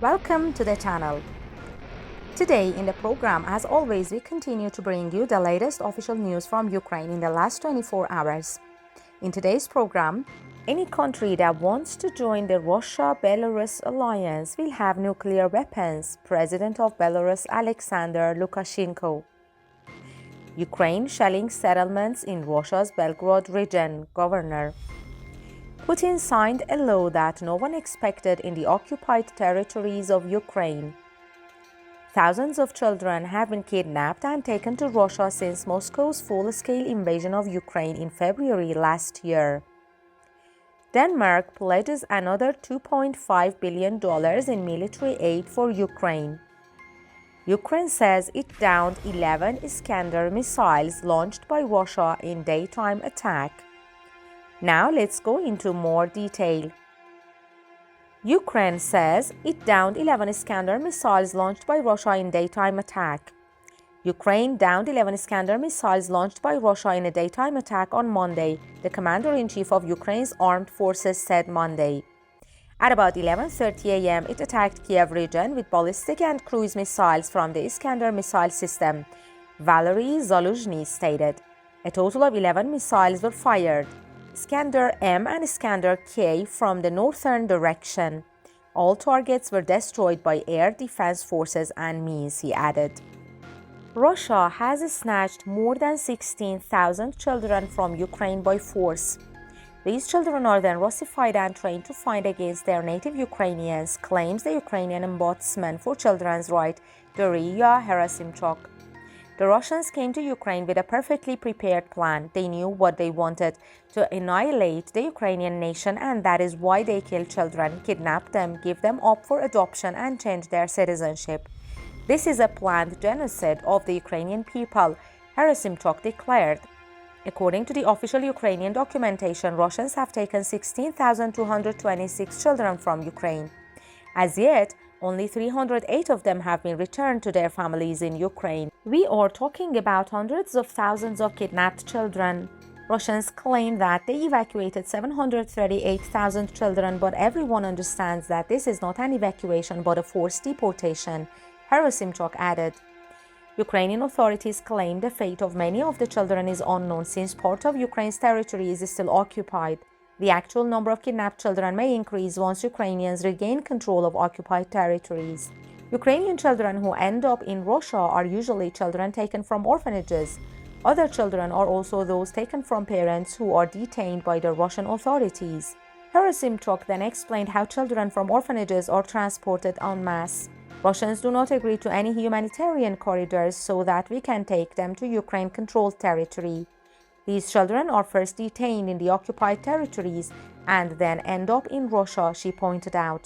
Welcome to the channel. Today in the program, as always, we continue to bring you the latest official news from Ukraine in the last 24 hours. In today's program, any country that wants to join the Russia-Belarus alliance will have nuclear weapons, President of Belarus Alexander Lukashenko. Ukraine shelling settlements in Russia's Belgorod region, Governor. Putin signed a law that no one expected in the occupied territories of Ukraine. Thousands of children have been kidnapped and taken to Russia since Moscow's full-scale invasion of Ukraine in February last year. Denmark pledges another $2.5 billion in military aid for Ukraine. Ukraine says it downed 11 Iskander missiles launched by Russia in daytime attack. Now let's go into more detail. Ukraine says it downed 11 Iskander missiles launched by Russia in daytime attack. Ukraine downed 11 Iskander missiles launched by Russia in a daytime attack on Monday, the commander-in-chief of Ukraine's armed forces said Monday. At about 11:30 a.m., it attacked Kiev region with ballistic and cruise missiles from the Iskander missile system, Valery Zaluzhny stated. A total of 11 missiles were fired, Iskander M and Iskander K, from the northern direction. All targets were destroyed by air defense forces and means, he added. Russia has snatched more than 16,000 children from Ukraine by force. These children are then Russified and trained to fight against their native Ukrainians, claims the Ukrainian ombudsman for children's rights, Daria Gerasimchuk. The Russians came to Ukraine with a perfectly prepared plan. They knew what they wanted: to annihilate the Ukrainian nation, and that is why they killed children, kidnapped them, give them up for adoption, and change their citizenship. This is a planned genocide of the Ukrainian people, Gerasimchuk declared. According to the official Ukrainian documentation, Russians have taken 16,226 children from Ukraine. As yet, only 308 of them have been returned to their families in Ukraine. We are talking about hundreds of thousands of kidnapped children. Russians claim that they evacuated 738,000 children, but everyone understands that this is not an evacuation but a forced deportation, Gerasimchuk added. Ukrainian authorities claim the fate of many of the children is unknown since part of Ukraine's territory is still occupied. The actual number of kidnapped children may increase once Ukrainians regain control of occupied territories. Ukrainian children who end up in Russia are usually children taken from orphanages. Other children are also those taken from parents who are detained by the Russian authorities. Gerasimchuk then explained how children from orphanages are transported en masse. Russians do not agree to any humanitarian corridors so that we can take them to Ukraine-controlled territory. These children are first detained in the occupied territories and then end up in Russia, she pointed out.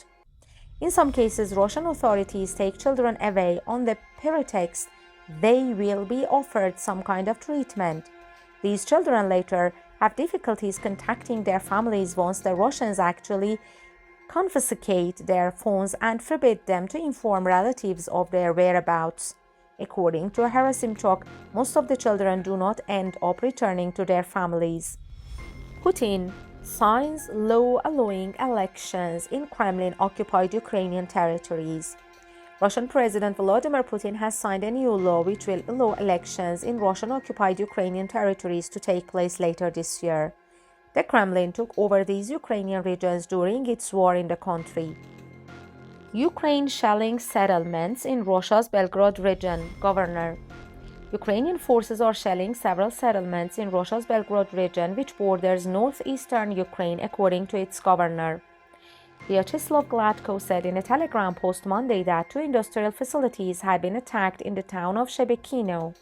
In some cases, Russian authorities take children away on the pretext they will be offered some kind of treatment. These children later have difficulties contacting their families once the Russians actually confiscate their phones and forbid them to inform relatives of their whereabouts. According to Gerasimchuk, most of the children do not end up returning to their families. Putin signs law allowing elections in Kremlin-occupied Ukrainian territories. Russian President Vladimir Putin has signed a new law which will allow elections in Russian-occupied Ukrainian territories to take place later this year. The Kremlin took over these Ukrainian regions during its war in the country. Ukraine shelling settlements in Russia's Belgorod region, Governor. Ukrainian forces are shelling several settlements in Russia's Belgorod region, which borders northeastern Ukraine, according to its governor. Vyacheslav Gladko said in a telegram post Monday that 2 industrial facilities had been attacked in the town of Shebekino.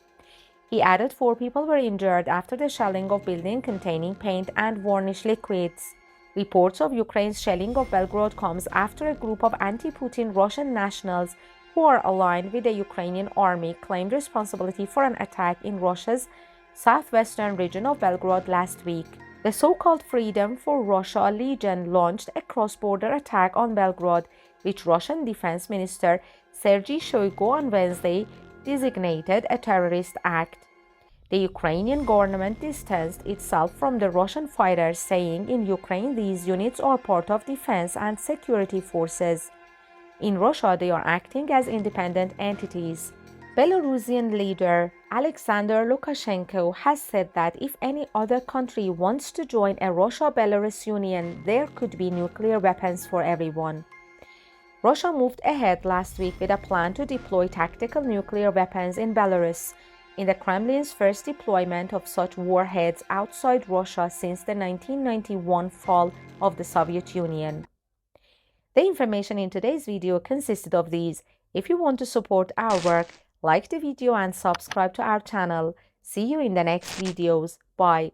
He added 4 people were injured after the shelling of buildings containing paint and varnish liquids. Reports of Ukraine's shelling of Belgorod comes after a group of anti-Putin Russian nationals who are aligned with the Ukrainian army claimed responsibility for an attack in Russia's southwestern region of Belgorod last week. The so-called Freedom for Russia Legion launched a cross-border attack on Belgorod, which Russian Defense Minister Sergei Shoigu on Wednesday designated a terrorist act. The Ukrainian government distanced itself from the Russian fighters, saying in Ukraine these units are part of defense and security forces. In Russia, they are acting as independent entities. Belarusian leader Alexander Lukashenko has said that if any other country wants to join a Russia-Belarus union, there could be nuclear weapons for everyone. Russia moved ahead last week with a plan to deploy tactical nuclear weapons in Belarus, in the Kremlin's first deployment of such warheads outside Russia since the 1991 fall of the Soviet Union. The information in today's video consisted of these. If you want to support our work, like the video and subscribe to our channel. See you in the next videos. Bye.